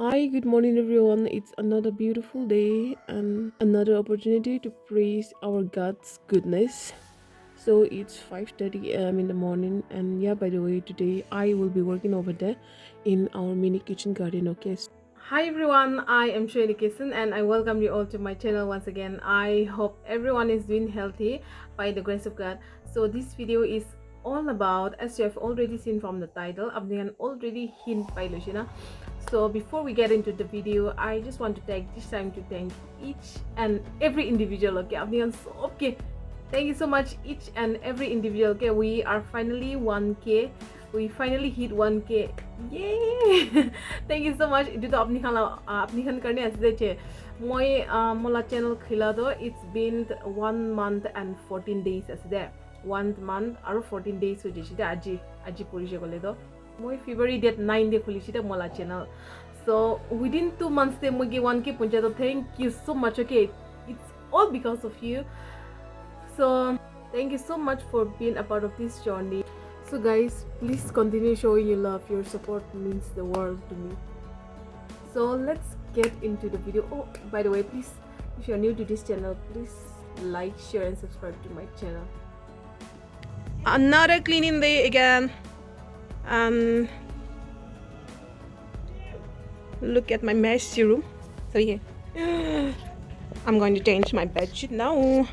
Hi, good morning, everyone. It's another beautiful day and another opportunity to praise our God's goodness. So it's 5:30 a.m. in the morning, and yeah, by the way, today I will be working over there in our mini kitchen garden. Okay. Hi everyone, I am Shirley Kissen and I welcome you all to my channel once again. I hope everyone is doing healthy by the grace of God. So this video is all about, as you have already seen from the title, Abnian already hint by Lucina. So before we get into the video, I just want to take this time to thank each and every individual. Okay, Abnian, so okay. Thank you so much each and every individual. Okay, we are finally 1K. We finally hit 1K. Yay! Thank you so much. Itu to apni khan karne aside che. Moi mola channel khila do. It's been 1 month and 14 days aside. 1 month or 14 days ho jeshite aji porise gole do. Moi February date 9 de khulishite mola channel. So within 2 months te moi 1K puncha do. Thank you so much. Okay, it's all because of you. So thank you so much for being a part of this journey. So guys, please continue showing your love. Your support means the world to me. So let's get into the video. Oh, by the way, please, if you're new to this channel, please like, share and subscribe to my channel. Another cleaning day again. Look at my messy room. So yeah, I'm going to change my bedsheet now.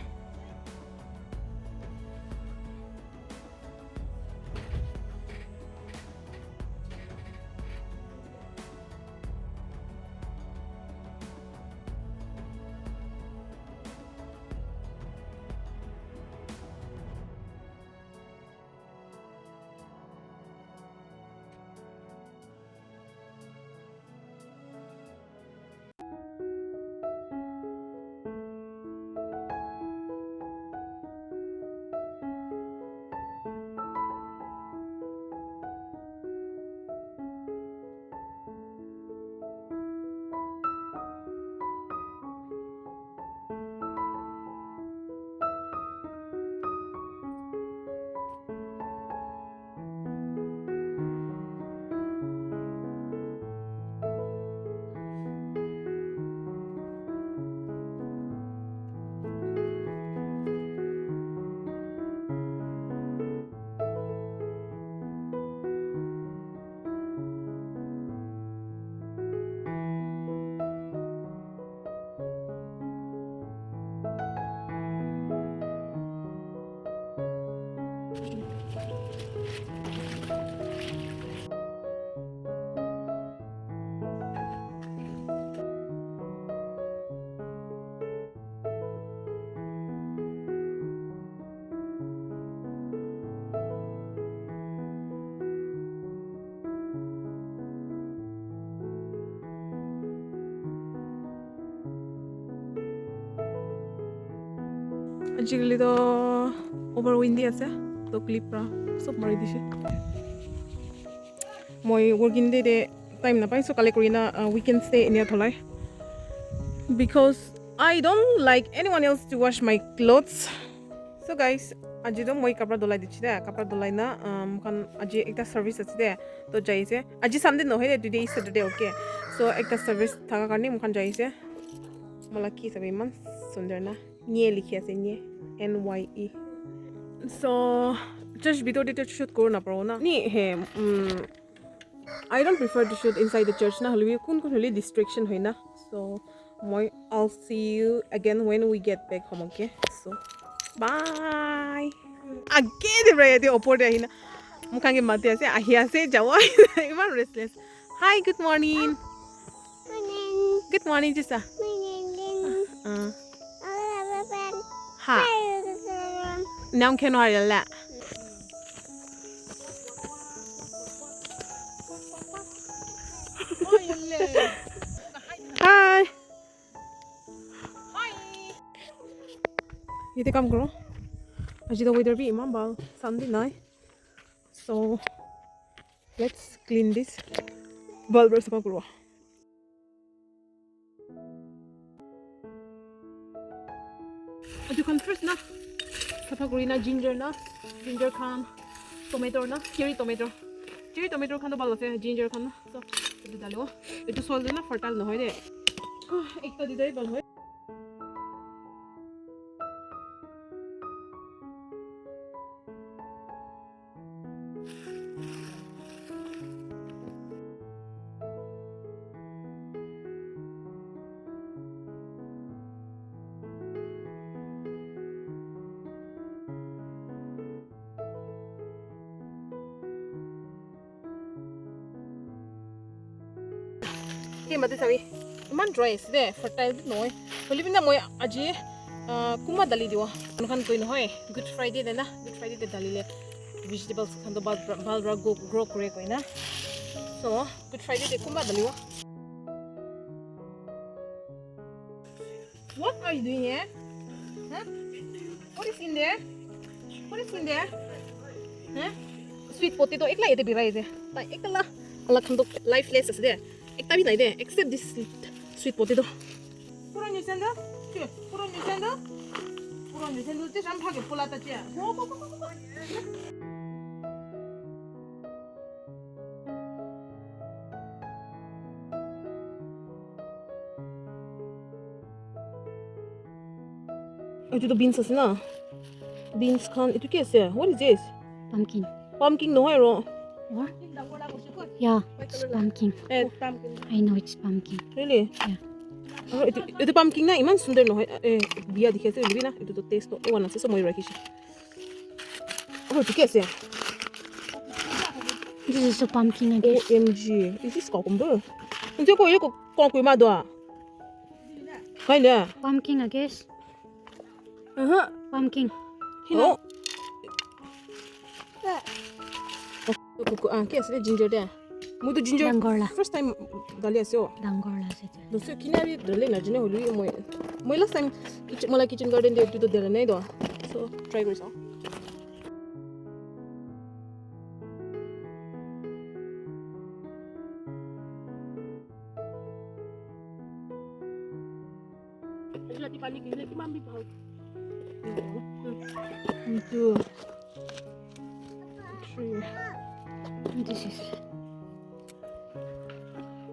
আজিকালি তো over windy আছে তো clip পৰা সব মাৰি দিছে মই working day de time নাপাই so কালি কৰি না weekend stay এনে থলাই because I don't like anyone else to wash my clothes. So guys, আজি তো মই কাপড় ধলাই দিছি দে কাপড় ধলাই না মুখান আজি একটা সার্ভিস আছে দে তো যাইছে আজি সানডে নহয় they today is Saturday okay so একটা সার্ভিস থাকা কারণে মুখান যাইছে मला কি সবে ইমান সুন্দর না নিয়ে লিখি আছে নিয়ে NYE. So just ভিতর দিতে শুট করো না পারো না নি হে I don't prefer to shoot inside the church na holi kun holi distraction hoy na. So I'll see you again when we get back home, okay? So bye. Again right the opor de ahina mukhange mate ase ahi ase jawa iman restless. Hi, good morning. Good morning Jisa. Ha. Now can I la. Hi. Hi. Ite kam karo. Aji the weather bhi iman bal Sunday night. So let's clean this. Bulb safa karo. Aji kan first na. Safa kori na ginger khan, tomato na, cherry tomato khan to bal ase ginger khan na. So itu dalo itu sol na fertile নহয় de ekta didai bal hoy Hey, mati sabi. Iman dry is there. Fertile bit noy. Holi binda moy aji kuma dali diwa. Ano kan koi noy. Good Friday de na. Good Friday de dali le vegetables kan to balra grow kore koi na. So Good Friday de kuma dali wa. What are you doing here? Huh? What is in there? What is in there? Huh? Sweet potato. Ekla ite birai ite. Ta ekla ala kan to lifeless is there. Ekta bhi nahi de except this sweet potato. Pura new sandal? Che, pura new sandal? Pura new sandal te jam phage pola ta che. Go. Itu to beans ase na. Beans khan itu ke ase? What is this? Pumpkin. Pumpkin no hai ro. What? Yeah, it's pumpkin. Pumpkin. I know it's pumpkin. Really? Yeah. Oh, itu pumpkin na iman sundar no hai. Biya dikhe ase libi na. Itu to taste to one ase so moi rakhishi. Oh, itu ke ase? This is a pumpkin, I guess. OMG. Is this cucumber? Hindi ko yung kung kuy mado ah. Hay na. Pumpkin, I guess. Pumpkin. Oh. Kaya ginger deh. Mau tu ginger. Dangorla. First time dali asyo. Dangorla saja. Dosa kinari dali na jene hulu moi last time malai kitchen garden deh tu dali nahi do. So try kuri sao. Lagi panik ni lagi mami bau. Itu. This is.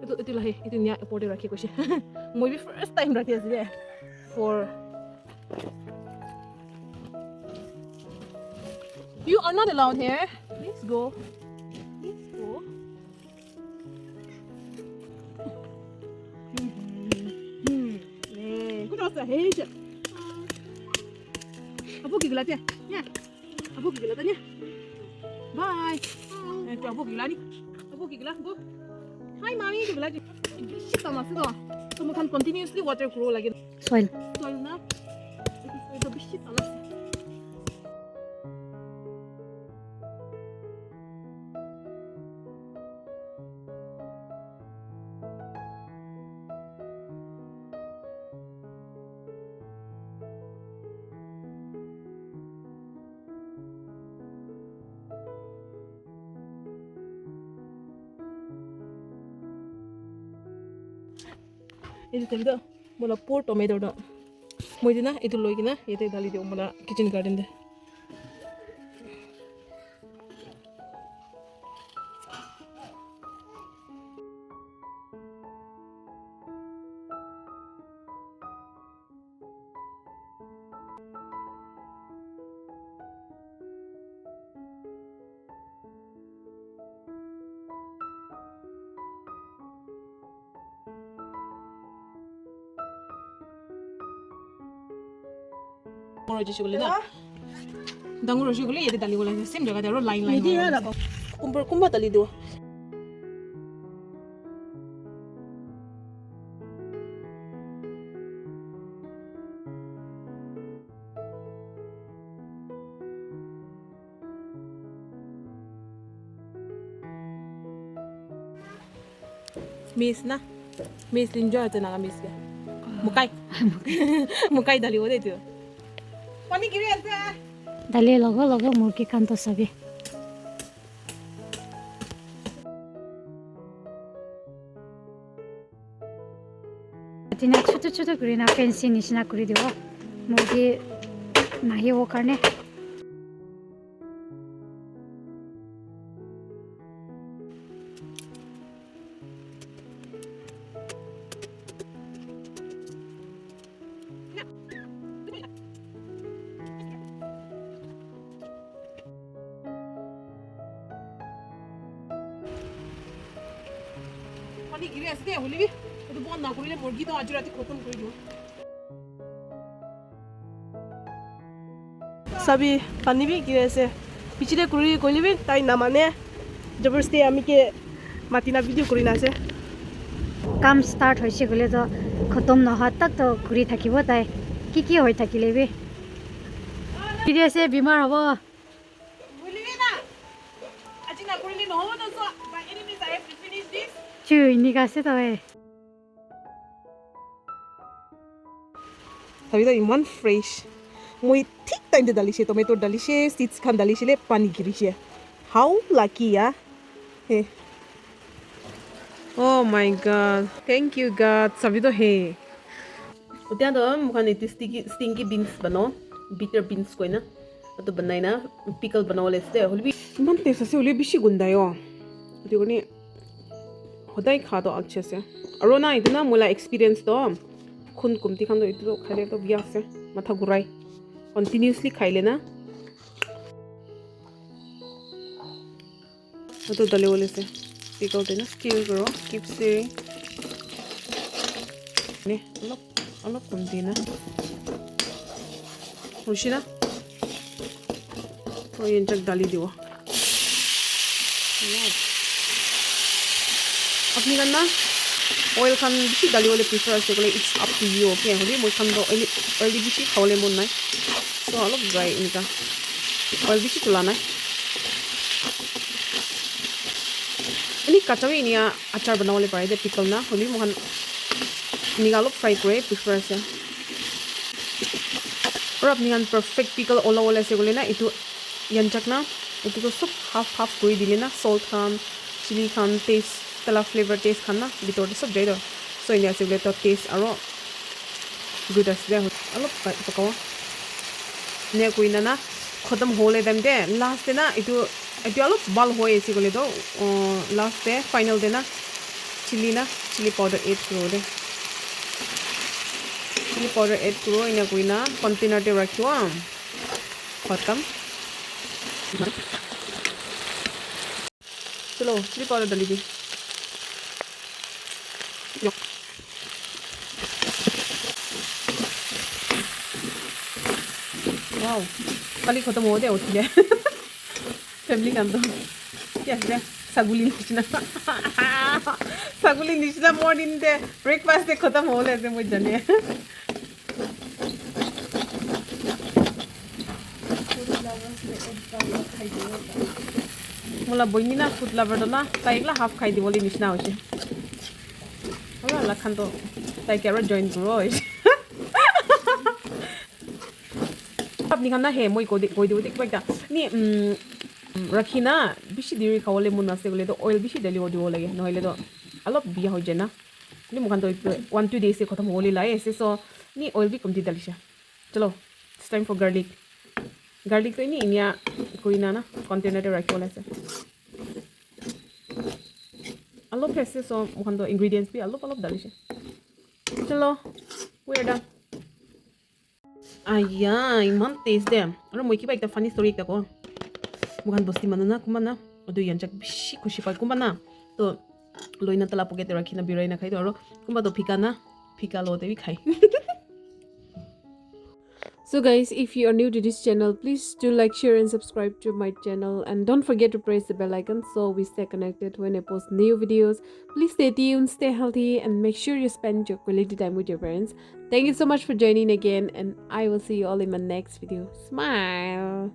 Itu lah itu niya porde rakhi ko siya. Moi bi first time rakhi asile for. You are not allowed here. Please go. Please go. Good job, hey. Abu gigla dia. Ya. Abu gigla tanya. Bye. Abu gigla ni. Abu gigla go. Hi mommy gigla ji. Shit sama sudo. So we can continuously water grow like Soil. soil na. Itu bishit sama. Itu tadi dah, mula pour tomato dah. Mau itu na, itu lagi na, itu dali dia mula kitchen garden deh. Orang jadi boleh na. Dangur jadi boleh, itu dali boleh. Same jaga dia, line. Ini ada apa? Kumbar dali dua. Miss na, miss linjo aja na miss ya. Mukai dali boleh itu. Pani kiri aja. Dali logo murki kanto sabi. Tina छोटो green fancy निशना करी दियो. मुर्गी नहीं वो करने. পানী গিৰি আছে দে হলিবি এটো বন্ধ না কৰিলে মুৰ্গীটো আজি ৰাতি খতম কৰি দিও চাবি পানী বি গিৰি আছে পিছতে কৰি কইলিবি তাই না মানে জবৰদস্তি আমি কে মাটিনা ভিডিও কৰি না আছে কাম ষ্টাৰ্ট হৈছে গ'লে তো খতম নোহোৱা তাক তো ঘূৰি থাকিব তাই কি হৈ থাকিলে বি ঘূৰি আছে বেমাৰ হ'ব হলিবি না আজি না কৰিলে নহব তো so by any means I have to finish this চুইনিক আছে তই চাবি তো ইমান ফ্ৰেছ মই ঠিক টাইমতে ডালিছে টমেটোৰ ডালিছে চিডছ খান ডালিছিলে পানী গিৰিছে how lucky yeah hey Oh my god. Thank you God. Sabi to hey. Utian to mukhan iti stinky beans bano. Bitter beans ko na. Ato banay na pickle bano ulit ste. Hulbi. Man taste ase uli bishi gunday yo. Iti ko ni hoday kha to achhe se. Aro na ito na mula experience to. Khun kumti khan to ito to khale to biya se. Matha guray. Continuously khaile na. Ato dale ulit se. Pickle din na stir karo keep stirring ne alok kunti na hoshi na to yen chak dali diwo apni ganna oil khan bishi dali wale prefer ase kole it's up to you okay holi moi khan do oil bishi khawle mon nai so alok dry inika oil bishi tula nai ini kachawi ini ya achar banawale pare de pickle na holi mohan ini galop fry kore prefer ase aur apni kan perfect pickle ola ola ase gole na itu yanchak na itu to sob half kori dile na salt khan chili khan taste tala flavor taste khan na bitor de sob jai do so ini ase gole to taste aro good ase de alop pakawa ne kuina na khatam hole dem de last de na itu alop bal hoye ase gole do last de final de na chili powder add karo de chili powder add karo ina kuina container te rakhiwa khatam chalo chili powder dali di wow kali khatam ho de uthi jaye family kan to yes de saguli nishna morning de breakfast de khatam hole ase moi jane mola boini na food lover do na taikla half khai di boli nishna hoise hola la khan to tai kara join kuro hoise apni khan na he moi ko di ekta ni rakhina bishi diri khawale mun ase gole to oil bishi deli odi lage nohile to alop biya ho jena ni mukhan to 1-2 days e khatam holi lai ase so ni oil bi komti dalisha chalo it's time for garlic to ni inia koina na container te rakhi wala ase alop ase so mukhan to ingredients bi alop dalisha chalo we are done aya iman taste dem aro moi kiba ekta funny story ekta ko mukhan bosti manana kumana odu yanchak bishi khushi pai kumana to loina tala pocket rakhina birai na khai to aro kumba to phika lo te bi khai So guys, if you are new to this channel, please do like, share and subscribe to my channel, and don't forget to press the bell icon so we stay connected when I post new videos. Please stay tuned, stay healthy, and make sure you spend your quality time with your parents. Thank you so much for joining again, and I will see you all in my next video. Smile!